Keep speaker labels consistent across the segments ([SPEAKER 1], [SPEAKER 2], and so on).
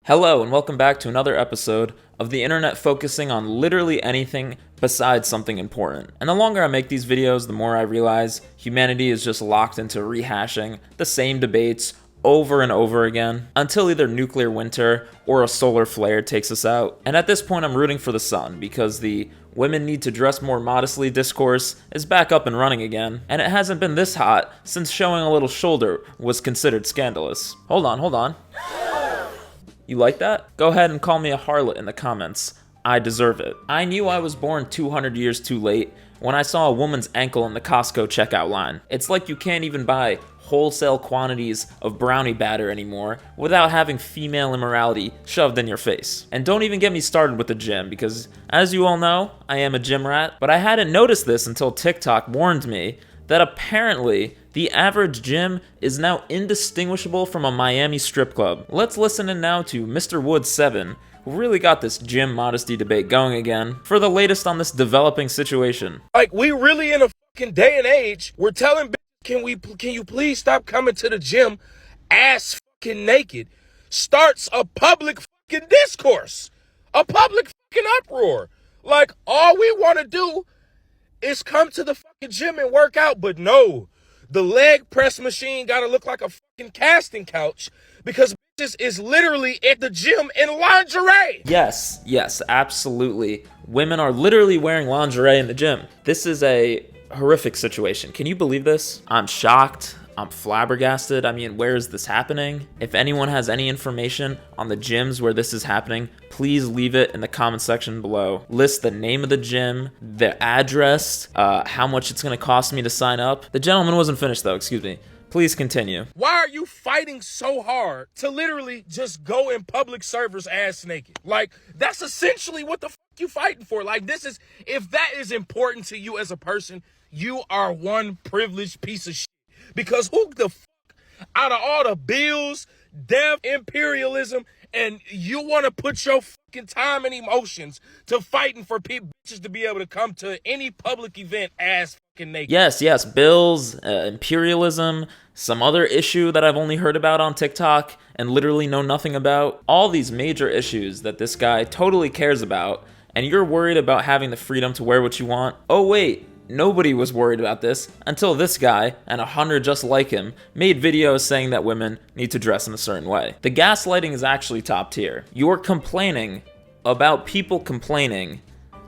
[SPEAKER 1] Hello and welcome back to another episode of the internet focusing on literally anything besides something important. And the longer I make these videos, the more I realize humanity is just locked into rehashing the same debates over and over again until either nuclear winter or a solar flare takes us out. And at this point I'm rooting for the sun because the women need to dress more modestly discourse is back up and running again, and it hasn't been this hot since showing a little shoulder was considered scandalous. Hold on. You like that? Go ahead and call me a harlot in the comments. I deserve it. I knew I was born 200 years too late when I saw a woman's ankle in the Costco checkout line. It's like you can't even buy wholesale quantities of brownie batter anymore without having female immorality shoved in your face. And don't even get me started with the gym because, as you all know, I am a gym rat, but I hadn't noticed this until TikTok warned me that apparently the average gym is now indistinguishable from a Miami strip club. Let's listen in now to Mr. Woods 7, who really got this gym modesty debate going again, for the latest on this developing situation.
[SPEAKER 2] Like, we really in a fucking day and age, we're telling bitches, can you please stop coming to the gym ass fucking naked? Starts a public fucking discourse, a public fucking uproar. Like, all we want to do is come to the fucking gym and work out, but no. The leg press machine gotta look like a fucking casting couch because bitches is literally at the gym in lingerie.
[SPEAKER 1] Yes, absolutely. Women are literally wearing lingerie in the gym. This is a horrific situation. Can you believe this? I'm shocked. I'm flabbergasted. I mean, where is this happening? If anyone has any information on the gyms where this is happening, please leave it in the comment section below. List the name of the gym, the address, how much it's gonna cost me to sign up. The gentleman wasn't finished though, excuse me. Please continue.
[SPEAKER 2] Why are you fighting so hard to literally just go in public servers ass naked? Like, that's essentially what the fuck you fighting for. Like, this is, if that is important to you as a person, you are one privileged piece of shit. Because who the fuck, out of all the bills, death, imperialism, and you want to put your fucking time and emotions to fighting for bitches to be able to come to any public event ass fucking naked?
[SPEAKER 1] Yes, bills, imperialism, some other issue that I've only heard about on TikTok and literally know nothing about. All these major issues that this guy totally cares about, and you're worried about having the freedom to wear what you want. Oh wait. Nobody was worried about this until this guy, and 100 just like him, made videos saying that women need to dress in a certain way. The gaslighting is actually top tier. You're complaining about people complaining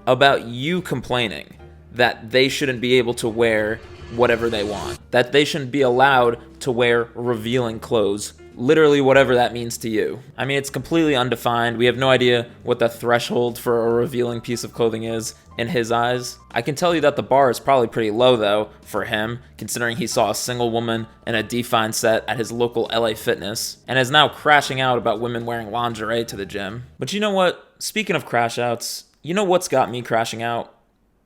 [SPEAKER 1] about you complaining that they shouldn't be able to wear whatever they want, that they shouldn't be allowed to wear revealing clothes. Literally whatever that means to you. I mean, it's completely undefined. We have no idea what the threshold for a revealing piece of clothing is in his eyes. I can tell you that the bar is probably pretty low though for him, considering he saw a single woman in a Define set at his local LA Fitness and is now crashing out about women wearing lingerie to the gym. But you know what? Speaking of crash outs, you know what's got me crashing out?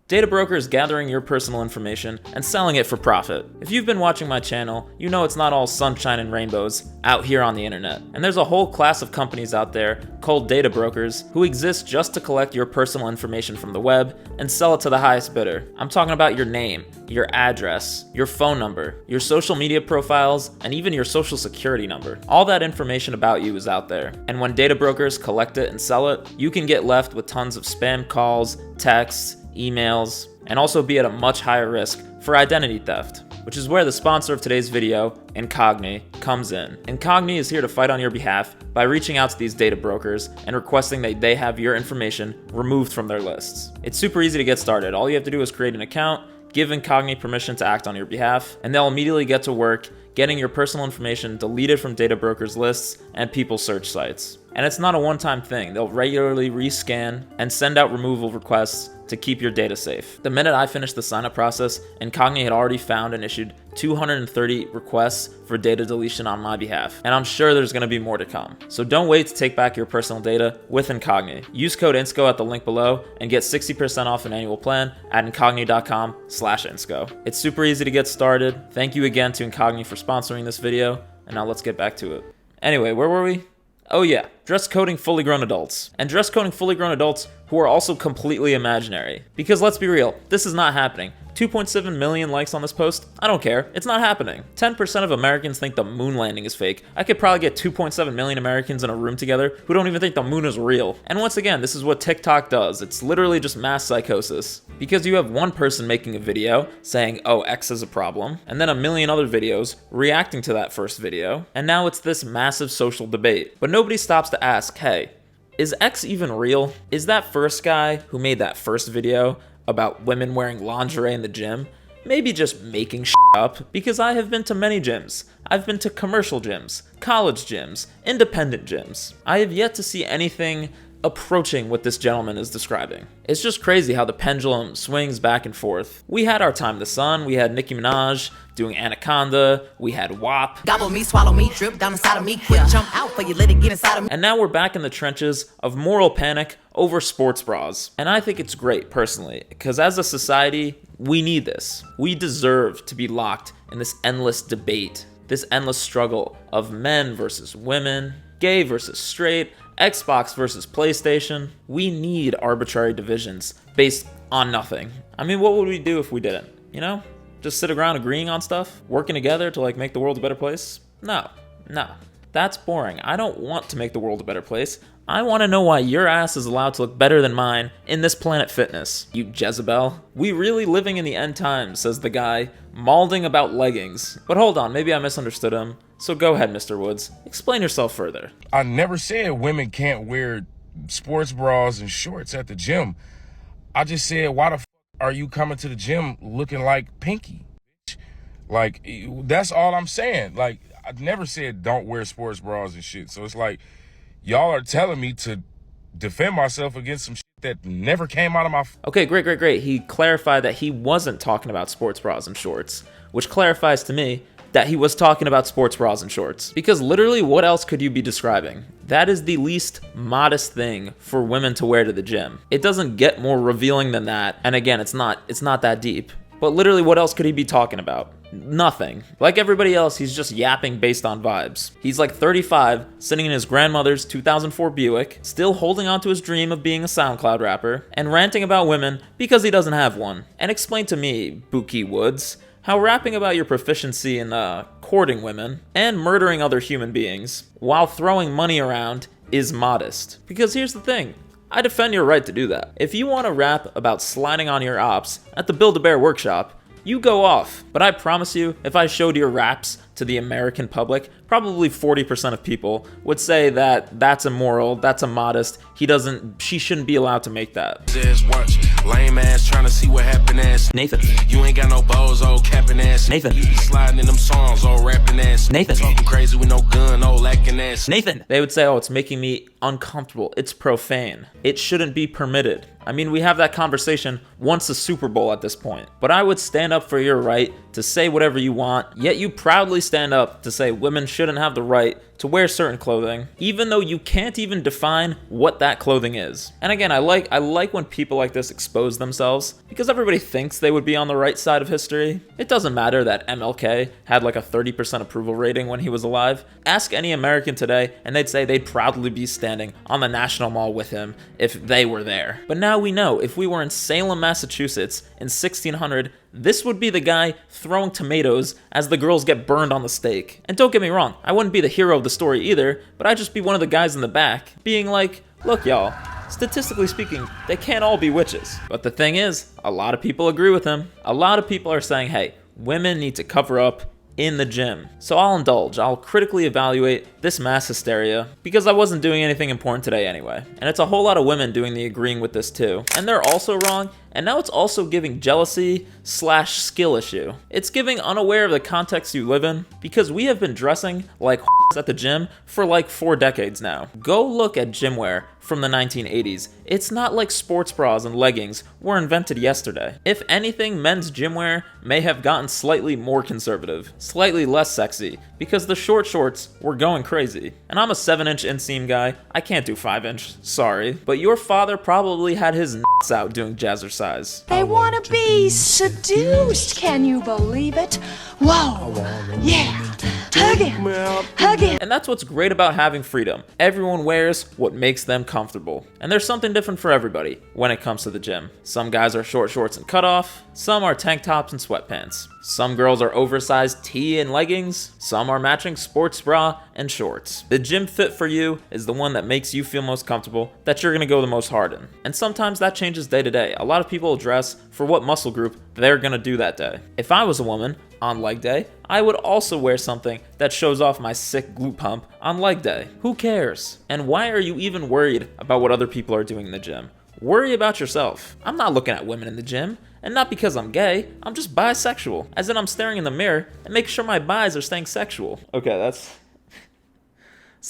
[SPEAKER 1] Data brokers gathering your personal information and selling it for profit. If you've been watching my channel, you know it's not all sunshine and rainbows out here on the internet. And there's a whole class of companies out there called data brokers who exist just to collect your personal information from the web and sell it to the highest bidder. I'm talking about your name, your address, your phone number, your social media profiles, and even your social security number. All that information about you is out there. And when data brokers collect it and sell it, you can get left with tons of spam calls, texts, emails, and also be at a much higher risk for identity theft, which is where the sponsor of today's video, Incogni, comes in. Incogni is here to fight on your behalf by reaching out to these data brokers and requesting that they have your information removed from their lists. It's super easy to get started. All you have to do is create an account, give Incogni permission to act on your behalf, and they'll immediately get to work getting your personal information deleted from data brokers lists and people search sites. And it's not a one-time thing. They'll regularly rescan and send out removal requests to keep your data safe. The minute I finished the sign-up process, Incogni had already found and issued 230 requests for data deletion on my behalf, and I'm sure there's gonna be more to come. So don't wait to take back your personal data with Incogni. Use code INSCO at the link below and get 60% off an annual plan at incogni.com/INSCO. It's super easy to get started. Thank you again to Incogni for sponsoring this video, and now let's get back to it. Anyway, where were we? Oh yeah. dress coding fully grown adults. And dress coding fully grown adults who are also completely imaginary. Because let's be real, this is not happening. 2.7 million likes on this post? I don't care. It's not happening. 10% of Americans think the moon landing is fake. I could probably get 2.7 million Americans in a room together who don't even think the moon is real. And once again, this is what TikTok does. It's literally just mass psychosis. Because you have one person making a video saying, oh, X is a problem, and then a million other videos reacting to that first video, and now it's this massive social debate. But nobody stops to ask, hey, is X even real? Is that first guy who made that first video about women wearing lingerie in the gym maybe just making shit up? Because I have been to many gyms. I've been to commercial gyms, college gyms, independent gyms. I have yet to see anything approaching what this gentleman is describing. It's just crazy how the pendulum swings back and forth. We had our time in the sun. We had Nicki Minaj doing Anaconda. We had WAP.
[SPEAKER 3] Gobble me, swallow me, drip down inside of me. Quick jump out for you, let it get inside of me.
[SPEAKER 1] And now we're back in the trenches of moral panic over sports bras. And I think it's great, personally, because as a society, we need this. We deserve to be locked in this endless debate, this endless struggle of men versus women, gay versus straight, Xbox versus PlayStation. We need arbitrary divisions based on nothing. I mean, what would we do if we didn't? You know? Just sit around agreeing on stuff? Working together to make the world a better place? No. That's boring. I don't want to make the world a better place. I want to know why your ass is allowed to look better than mine in this Planet Fitness, you Jezebel. We really living in the end times, says the guy, mauling about leggings. But hold on, maybe I misunderstood him. So go ahead, Mr. Woods. Explain yourself further.
[SPEAKER 2] I never said women can't wear sports bras and shorts at the gym. I just said, why the f are you coming to the gym looking like Pinky? Like, that's all I'm saying. Like, I never said don't wear sports bras and shit. So it's like, y'all are telling me to defend myself against some shit that never came out of my...
[SPEAKER 1] Okay, great. He clarified that he wasn't talking about sports bras and shorts, which clarifies to me that he was talking about sports bras and shorts. Because literally, what else could you be describing? That is the least modest thing for women to wear to the gym. It doesn't get more revealing than that. And again, it's not that deep. But literally, what else could he be talking about? Nothing. Like everybody else, he's just yapping based on vibes. He's like 35, sitting in his grandmother's 2004 Buick, still holding on to his dream of being a SoundCloud rapper, and ranting about women because he doesn't have one. And explain to me, Buki Woods, how rapping about your proficiency in courting women and murdering other human beings while throwing money around is modest. Because here's the thing. I defend your right to do that. If you want to rap about sliding on your ops at the Build-A-Bear workshop, you go off. But I promise you, if I showed your raps to the American public, probably 40% of people would say that that's immoral, that's immodest, she shouldn't be allowed to make that.
[SPEAKER 4] Lame ass trying to see what happened ass.
[SPEAKER 1] Nathan.
[SPEAKER 4] You ain't got no balls, old capping ass.
[SPEAKER 1] Nathan.
[SPEAKER 4] You be sliding in them songs, old rapping ass.
[SPEAKER 1] Nathan.
[SPEAKER 4] Talking crazy with no gun, old lacking ass.
[SPEAKER 1] Nathan. They would say, oh, it's making me uncomfortable. It's profane. It shouldn't be permitted. I mean, we have that conversation once a Super Bowl at this point. But I would stand up for your right to say whatever you want, yet you proudly stand up to say women shouldn't have the right to wear certain clothing, even though you can't even define what that clothing is. And again, I like when people like this expose themselves, because everybody thinks they would be on the right side of history. It doesn't matter that MLK had like a 30% approval rating when he was alive. Ask any American today, and they'd say they'd proudly be standing on the National Mall with him if they were there. But now we know, if we were in Salem, Massachusetts in 1600, this would be the guy throwing tomatoes as the girls get burned on the stake. And don't get me wrong, I wouldn't be the hero of the story either, but I'd just be one of the guys in the back, being like, look y'all, statistically speaking, they can't all be witches. But the thing is, a lot of people agree with him. A lot of people are saying, hey, women need to cover up in the gym. So I'll indulge. I'll critically evaluate this mass hysteria because I wasn't doing anything important today anyway. And it's a whole lot of women doing the agreeing with this too. And they're also wrong. And now it's also giving jealousy / skill issue. It's giving unaware of the context you live in, because we have been dressing like at the gym for like 4 decades now. Go look at gym wear from the 1980s. It's not like sports bras and leggings were invented yesterday. If anything, men's gym wear may have gotten slightly more conservative, slightly less sexy, because the short shorts were going crazy. And I'm a 7-inch inseam guy. I can't do 5-inch, sorry. But your father probably had his nuts out doing jazzercise.
[SPEAKER 5] They want to be seduced, can you believe it? Whoa, yeah. Hug him. Hug him.
[SPEAKER 1] And that's what's great about having freedom. Everyone wears what makes them comfortable. And there's something different for everybody when it comes to the gym. Some guys are short shorts and cutoff. Some are tank tops and sweatpants. Some girls are oversized tee and leggings. Some are matching sports bra and shorts. The gym fit for you is the one that makes you feel most comfortable, that you're gonna go the most hard in. And sometimes that changes day to day. A lot of people dress for what muscle group they're gonna do that day. If I was a woman on leg day, I would also wear something that shows off my sick glute pump on leg day. Who cares? And why are you even worried about what other people are doing in the gym? Worry about yourself. I'm not looking at women in the gym, and not because I'm gay, I'm just bisexual. As in I'm staring in the mirror and making sure my bis are staying sexual. Okay, it's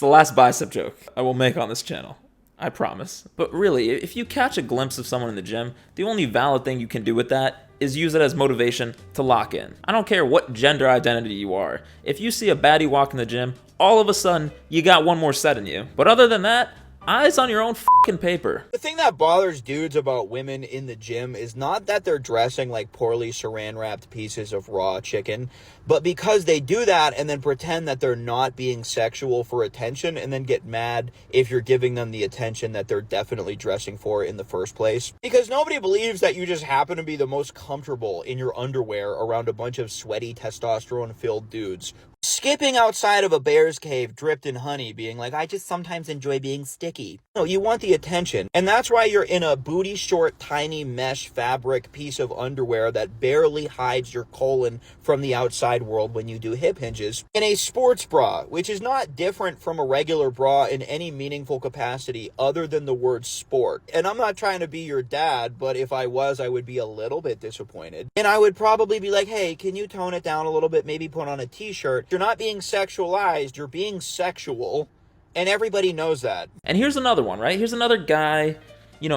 [SPEAKER 1] the last bicep joke I will make on this channel. I promise. But really, if you catch a glimpse of someone in the gym, the only valid thing you can do with that is use it as motivation to lock in. I don't care what gender identity you are. If you see a baddie walk in the gym, all of a sudden, you got one more set in you. But other than that, eyes on your own fucking paper.
[SPEAKER 6] The thing that bothers dudes about women in the gym is not that they're dressing like poorly saran-wrapped pieces of raw chicken, but because they do that and then pretend that they're not being sexual for attention and then get mad if you're giving them the attention that they're definitely dressing for in the first place. Because nobody believes that you just happen to be the most comfortable in your underwear around a bunch of sweaty, testosterone-filled dudes. Skipping outside of a bear's cave dripped in honey, being like, I just sometimes enjoy being sticky. No, you want the attention. And that's why you're in a booty short, tiny mesh fabric piece of underwear that barely hides your colon from the outside world when you do hip hinges. In a sports bra, which is not different from a regular bra in any meaningful capacity other than the word sport. And I'm not trying to be your dad, but if I was, I would be a little bit disappointed. And I would probably be like, hey, can you tone it down a little bit? Maybe put on a t-shirt. You're not being sexualized, you're being sexual, and everybody knows that.
[SPEAKER 1] And here's another one, right? Here's another guy,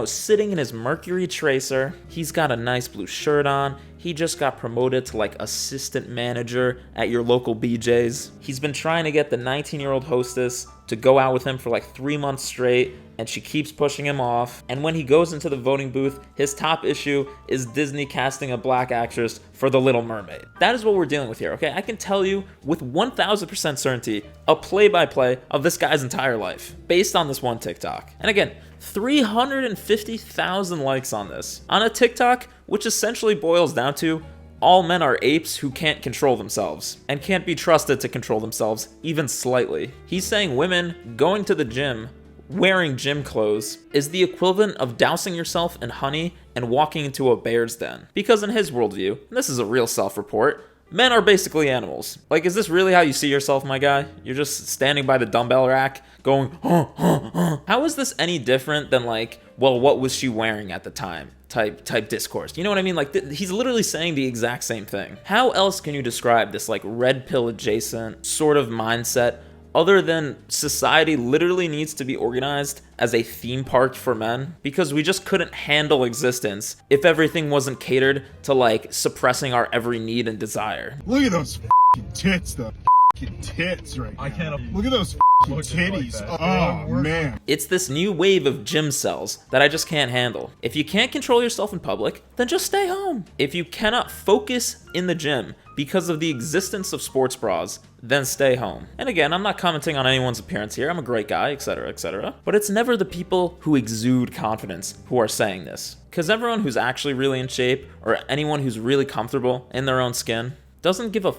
[SPEAKER 1] sitting in his Mercury Tracer. He's got a nice blue shirt on. He just got promoted to like assistant manager at your local BJ's. He's been trying to get the 19-year-old hostess to go out with him for like 3 months straight, and she keeps pushing him off. And when he goes into the voting booth, his top issue is Disney casting a black actress for The Little Mermaid. That is what we're dealing with here, okay? I can tell you with 1000% certainty a play-by-play of this guy's entire life based on this one TikTok. And again, 350,000 likes on this. On a TikTok, which essentially boils down to all men are apes who can't control themselves and can't be trusted to control themselves even slightly. He's saying women going to the gym wearing gym clothes is the equivalent of dousing yourself in honey and walking into a bear's den. Because in his worldview, and this is a real self-report, men are basically animals. Like, is this really how you see yourself, my guy? You're just standing by the dumbbell rack going, How is this any different than like, well, what was she wearing at the time? Type discourse. You know what I mean? Like, he's literally saying the exact same thing. How else can you describe this like red pill adjacent sort of mindset other than society literally needs to be organized as a theme park for men? Because we just couldn't handle existence if everything wasn't catered to like suppressing our every need and desire.
[SPEAKER 7] Look at those f***ing tits, though. F***ing tits right now. I can't. Look at those f***ing titties. Like oh, man.
[SPEAKER 1] It's this new wave of gym cells that I just can't handle. If you can't control yourself in public, then just stay home. If you cannot focus in the gym because of the existence of sports bras, then stay home. And again, I'm not commenting on anyone's appearance here. I'm a great guy, etc., etc. But it's never the people who exude confidence who are saying this. Because everyone who's actually really in shape, or anyone who's really comfortable in their own skin, doesn't give a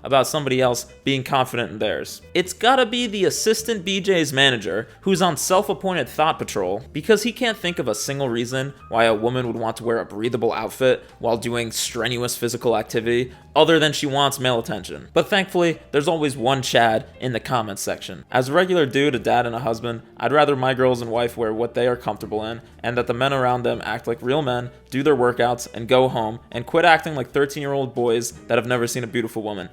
[SPEAKER 1] about somebody else being confident in theirs. It's gotta be the assistant BJ's manager who's on self-appointed thought patrol because he can't think of a single reason why a woman would want to wear a breathable outfit while doing strenuous physical activity other than she wants male attention. But thankfully, there's always one Chad in the comments section. As a regular dude, a dad, and a husband, I'd rather my girls and wife wear what they are comfortable in and that the men around them act like real men, do their workouts, and go home and quit acting like 13-year-old boys that have never seen a beautiful woman.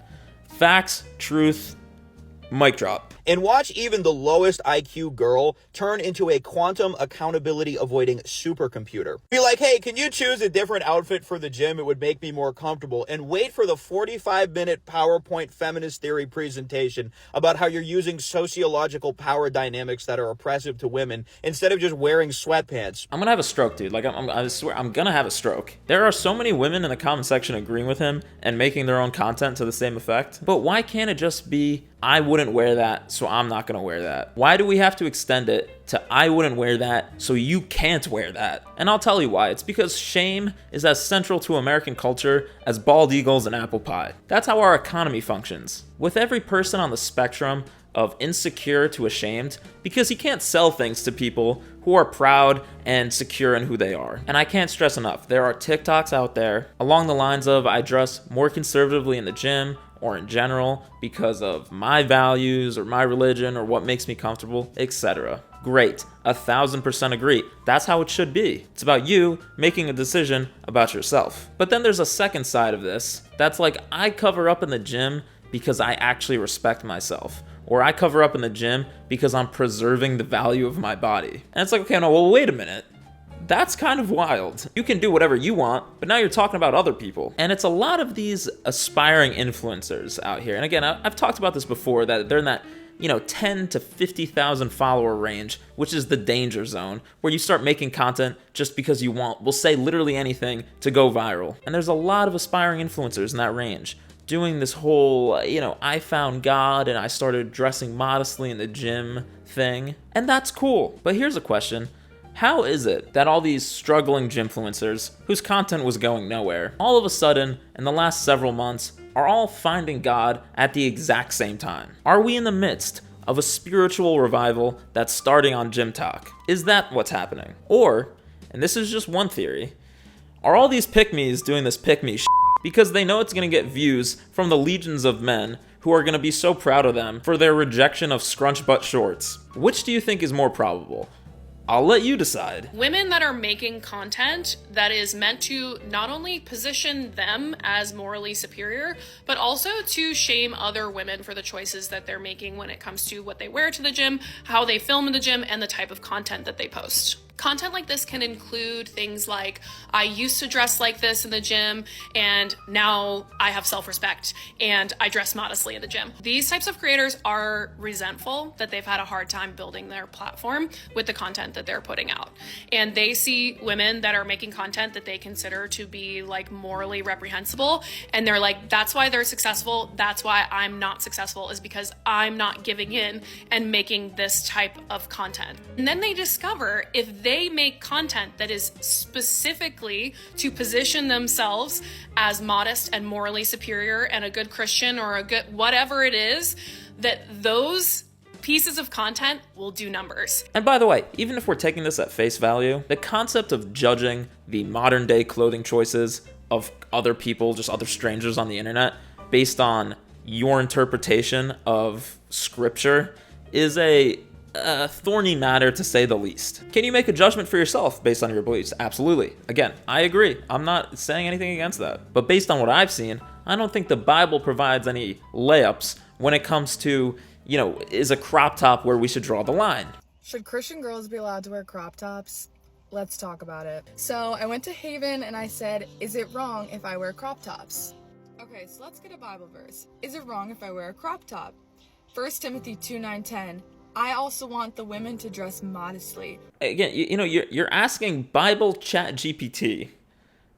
[SPEAKER 1] Facts, truth, Mic drop.
[SPEAKER 6] And watch even the lowest IQ girl turn into a quantum accountability avoiding supercomputer. Be like, hey, can you choose a different outfit for the gym? It would make me more comfortable. And wait for the 45-minute PowerPoint feminist theory presentation about how you're using sociological power dynamics that are oppressive to women instead of just wearing sweatpants.
[SPEAKER 1] I'm gonna have a stroke, dude. Like, I swear, I'm gonna have a stroke. There are so many women in the comment section agreeing with him and making their own content to the same effect. But why can't it just be, I wouldn't wear that, so I'm not gonna wear that? Why do we have to extend it to I wouldn't wear that, so you can't wear that? And I'll tell you why. It's because shame is as central to American culture as bald eagles and apple pie. That's how our economy functions. With every person on the spectrum of insecure to ashamed, because you can't sell things to people who are proud and secure in who they are. And I can't stress enough, there are TikToks out there along the lines of, I dress more conservatively in the gym or in general because of my values or my religion or what makes me comfortable, etc. Great, 1000% agree. That's how it should be. It's about you making a decision about yourself. But then there's a second side of this that's like, I cover up in the gym because I actually respect myself. Or I cover up in the gym because I'm preserving the value of my body. And it's like, okay, no, well, wait a minute. That's kind of wild. You can do whatever you want, but now you're talking about other people. And it's a lot of these aspiring influencers out here. And again, I've talked about this before, that they're in that 10 to 50,000 follower range, which is the danger zone, where you start making content just because you want. We'll say literally anything to go viral. And there's a lot of aspiring influencers in that range doing this whole, I found God and I started dressing modestly in the gym thing. And that's cool. But here's a question. How is it that all these struggling gymfluencers, whose content was going nowhere, all of a sudden, in the last several months, are all finding God at the exact same time? Are we in the midst of a spiritual revival that's starting on Gym Talk? Is that what's happening? Or, and this is just one theory, are all these pick-me's doing this pick-me shit because they know it's going to get views from the legions of men who are going to be so proud of them for their rejection of scrunch butt shorts? Which do you think is more probable? I'll let you decide.
[SPEAKER 8] Women that are making content that is meant to not only position them as morally superior, but also to shame other women for the choices that they're making when it comes to what they wear to the gym, how they film in the gym, and the type of content that they post. Content like this can include things like, I used to dress like this in the gym, and now I have self-respect, and I dress modestly in the gym. These types of creators are resentful that they've had a hard time building their platform with the content that they're putting out. And they see women that are making content that they consider to be like morally reprehensible, and they're like, that's why they're successful, that's why I'm not successful, is because I'm not giving in and making this type of content. And then they discover if they make content that is specifically to position themselves as modest and morally superior and a good Christian or a good whatever it is, that those pieces of content will do numbers.
[SPEAKER 1] And by the way, even if we're taking this at face value, the concept of judging the modern day clothing choices of other people, just other strangers on the internet, based on your interpretation of scripture is a thorny matter, to say the least. Can you make a judgment for yourself based on your beliefs? Absolutely. Again, I agree. I'm not saying anything against that. But based on what I've seen, I don't think the Bible provides any layups when it comes to, is a crop top where we should draw the line.
[SPEAKER 9] Should Christian girls be allowed to wear crop tops? Let's talk about it. So I went to Haven and I said, is it wrong if I wear crop tops? Okay, so let's get a Bible verse. Is it wrong if I wear a crop top? 1 Timothy 2:9-10. I also want the women to dress modestly. Again,
[SPEAKER 1] you're asking Bible Chat GPT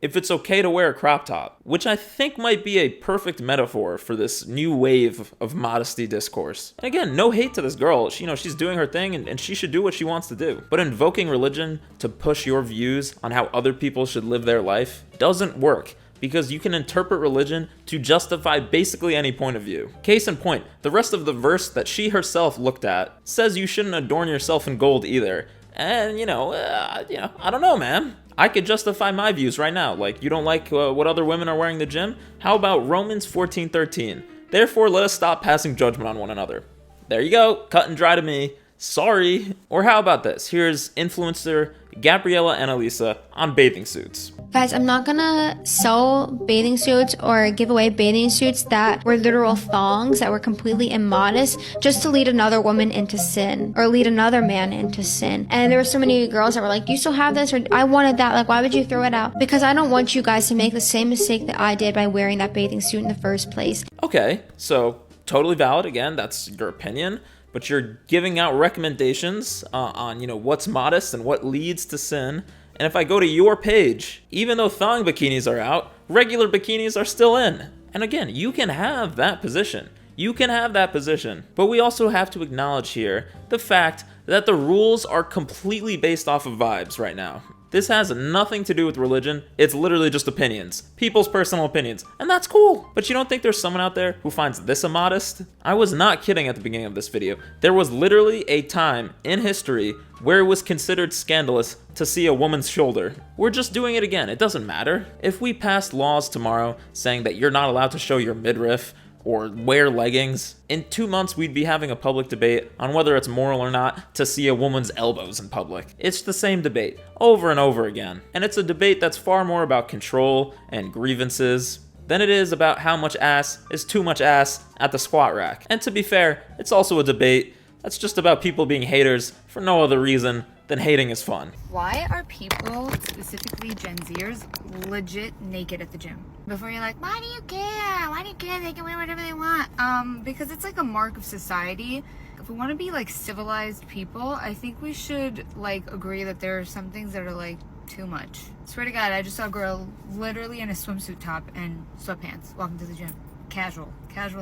[SPEAKER 1] if it's okay to wear a crop top, which I think might be a perfect metaphor for this new wave of modesty discourse. And again, no hate to this girl. She's doing her thing and she should do what she wants to do. But invoking religion to push your views on how other people should live their life doesn't work, because you can interpret religion to justify basically any point of view. Case in point, the rest of the verse that she herself looked at says you shouldn't adorn yourself in gold either. And, I don't know, man. I could justify my views right now. Like, you don't like what other women are wearing in the gym? How about Romans 14:13? Therefore, let us stop passing judgment on one another. There you go. Cut and dry to me. Sorry. Or how about this? Here's influencer Gabriella Annalisa on bathing suits.
[SPEAKER 10] Guys, I'm not gonna sell bathing suits or give away bathing suits that were literal thongs that were completely immodest just to lead another woman into sin or lead another man into sin. And there were so many girls that were like, you still have this, or I wanted that, like why would you throw it out? Because I don't want you guys to make the same mistake that I did by wearing that bathing suit in the first place.
[SPEAKER 1] Okay, so totally valid. Again, that's your opinion, but you're giving out recommendations on, what's modest and what leads to sin. And if I go to your page, even though thong bikinis are out, regular bikinis are still in. And again, you can have that position. You can have that position. But we also have to acknowledge here the fact that the rules are completely based off of vibes right now. This has nothing to do with religion. It's literally just opinions. People's personal opinions. And that's cool. But you don't think there's someone out there who finds this immodest? I was not kidding at the beginning of this video. There was literally a time in history where it was considered scandalous to see a woman's shoulder. We're just doing it again. It doesn't matter. If we passed laws tomorrow saying that you're not allowed to show your midriff or wear leggings, in 2 months we'd be having a public debate on whether it's moral or not to see a woman's elbows in public. It's the same debate over and over again. And it's a debate that's far more about control and grievances than it is about how much ass is too much ass at the squat rack. And to be fair, it's also a debate that's just about people being haters for no other reason than hating is fun.
[SPEAKER 11] Why are people, specifically Gen Zers, legit naked at the gym? Before you're like, why do you care? Why do you care? They can wear whatever they want. Because it's like a mark of society. If we want to be like civilized people, I think we should like agree that there are some things that are like too much. Swear to God, I just saw a girl literally in a swimsuit top and sweatpants walking to the gym. Casual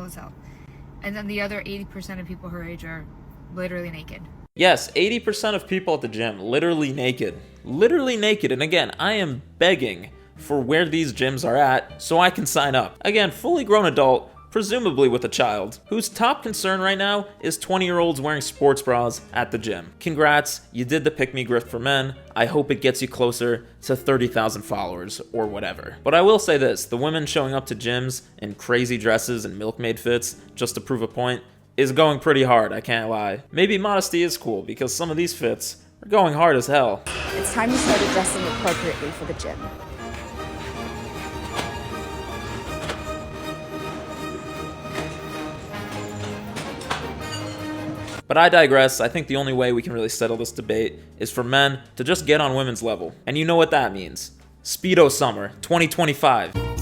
[SPEAKER 11] as hell. And then the other 80% of people her age are literally naked.
[SPEAKER 1] Yes, 80% of people at the gym, literally naked. Literally naked. And again, I am begging for where these gyms are at so I can sign up. Again, fully grown adult, presumably with a child, whose top concern right now is 20-year-olds wearing sports bras at the gym. Congrats, you did the pick me grift for men. I hope it gets you closer to 30,000 followers or whatever. But I will say this, the women showing up to gyms in crazy dresses and milkmaid fits just to prove a point is going pretty hard, I can't lie. Maybe modesty is cool because some of these fits are going hard as hell.
[SPEAKER 5] It's time you started dressing appropriately for the gym.
[SPEAKER 1] But I digress. I think the only way we can really settle this debate is for men to just get on women's level. And you know what that means. Speedo Summer 2025.